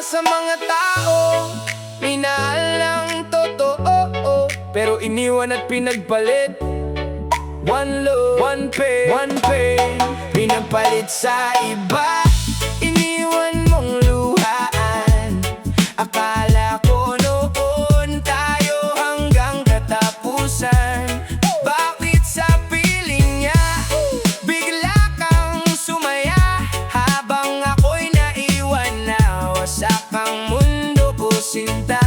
sa mga tao minahal ng totoo, pero iniwan at pinagpalit. One love, one pain, pinagpalit sa iba. Iniwan mong luhaan. Akala ko noon tayo hanggang katapusan. Bakit sa piling niya bigla kang sumaya? Habang ako'y naiwan na wasak ang mundo ko, sinta.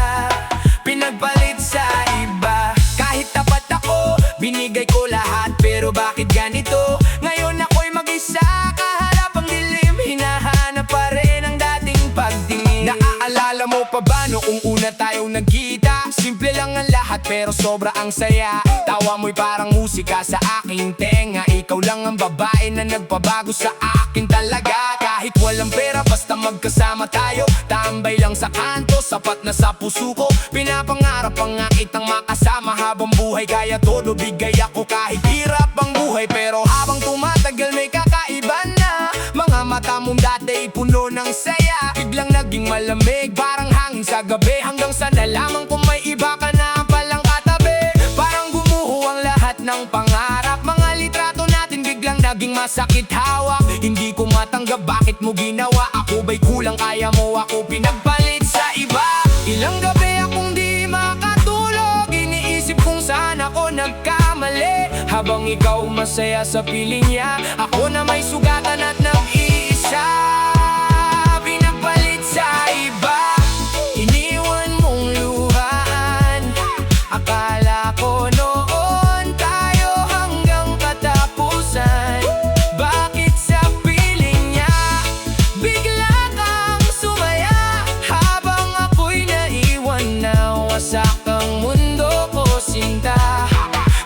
Pinagpalit sa iba. Kahit tapat ako, binigay ko lahat, pero bakit ganito? Ngayon ako'y mag-isa, kaharap ang dilim. Hinahanap pa rin ang dating pagtingin. Naaalala mo pa ba noong una tayong nagkita? Simple lang ang lahat pero sobra ang saya. Tawa mo'y parang musika sa aking tenga. Ikaw lang ang babae na nagpabago sa akin talaga. Kahit walang pera basta magkasama tayo. Tambay lang sa kanto, sapat na sa puso ko. Pinapangarap ang nga kitang makasama habang buhay. Kaya todo bigay ako kahit hirap ang buhay. Pero habang tumatagal may kakaiba na. Mga mata mong dati puno ng saya, biglang naging malamig, parang hangin sa gabi. Hanggang sa nalaman kung may iba ka na palang katabi. Parang gumuho ang lahat ng pangarap. Mga litrato natin biglang naging masakit hawak. Hindi ko matanggap bakit mo ginawa. Ako ba'y kulang, kaya mo ako pinagpalit sa iba? Ilang gabi akong di makatulog, iniisip kung saan ako nagkamali. Habang ikaw masaya sa piling niya, ako na may sugatan at nag-iisa. Pinagpalit sa iba. Iniwan mong luhaan. Akala ko noon tayo hanggang katapusan. Bakit sa piling niya bigla kang sumaya? Habang ako'y naiwan na wasak ang mundo ko, sinta.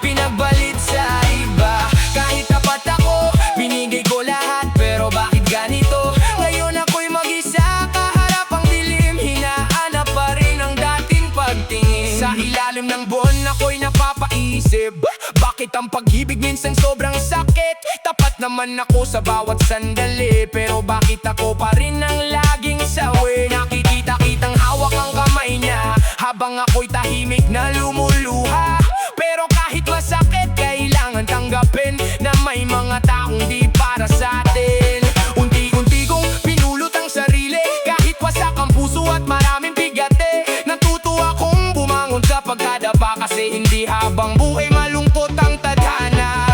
Pinagbalit sa iba. Kahit tapat ako, binigay ko lahat, pero bakit ganito? Ngayon ako'y mag-isa, kaharap ang dilim. Hinahanap pa rin ang dating pagtingin. Sa ilalim ng buwan ako'y napapaisip, bakit ang pag-ibig minsan sobrang sakit? Tapat naman ako sa bawat sandali, pero bakit ako pa rin ang laging sawi? Nakikita-kitang hawak ang kamay niya, habang ako'y tahimik na lumuluha. Pero kahit masakit, kailangan tanggapin na may mga taong di para sa atin. Unti-unti kong pinulot ang sarili, kahit wasak ang puso at maraming bigate. Natuto akong bumangon kapag kadapa, kasi hindi habang buhay malungkot ang tadhana.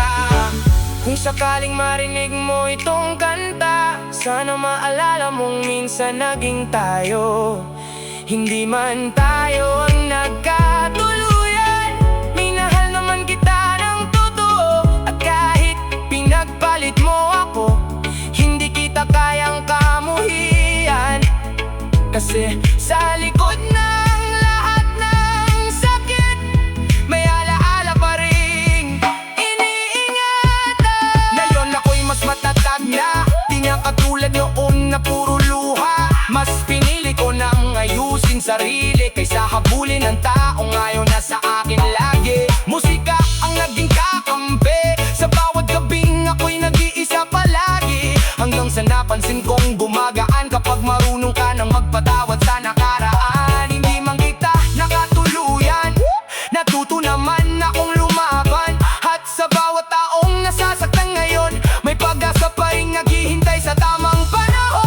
Kung sakaling marinig mo itong kanta, sana maalala mong minsan naging tayo. Hindi man tayo ang nagkatuluyan, minahal naman kita ng totoo. At kahit pinagpalit mo ako, hindi kita kayang kamuhian. Kasi sa likod ng lahat ng sakit, may alaala pa rin iniingatan. Ngayon ako'y mas matatag na, di na katulad noon na puro luha. Mas pinili ko nang ayusin sarili kaysa habulin ng taong ayaw na sa akin lagi. Musika ang naging kakampi, sa bawat gabing ako'y nag-iisa palagi. Hanggang sa napansin kong gumagaan kapag marunong ka nang magpatawad sa nakaraan. Hindi man kita nakatuluyan, natuto naman akong lumaban. At sa bawat taong nasasaktan ngayon, may pag-asa pa rin naghihintay sa tamang panahon.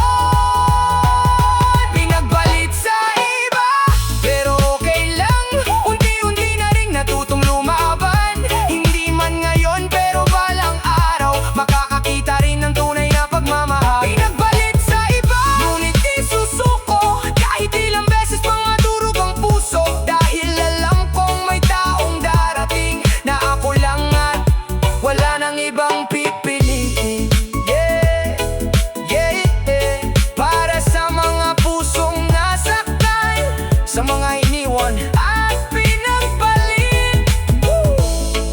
Pinagbalit sa iba, pero okay lang. Unti-unti na rin natutong lumaban. Hindi man ngayon, pero balang araw makakakita rin ng tunay na pagmamahal. Pinagbalit sa iba, ngunit di susuko. Kahit ilang beses pang madurog ang puso, dahil alam kong may taong darating na ako lang at wala nang ibang pipiliin. Yeah, yeah, yeah. Para sa mga pusong nasaktan, sa mga iniwan at pinagpalit.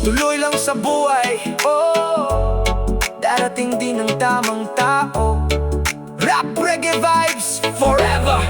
Tuloy lang sa buhay, oh, darating din ang tamang tao. Rap reggae vibes forever.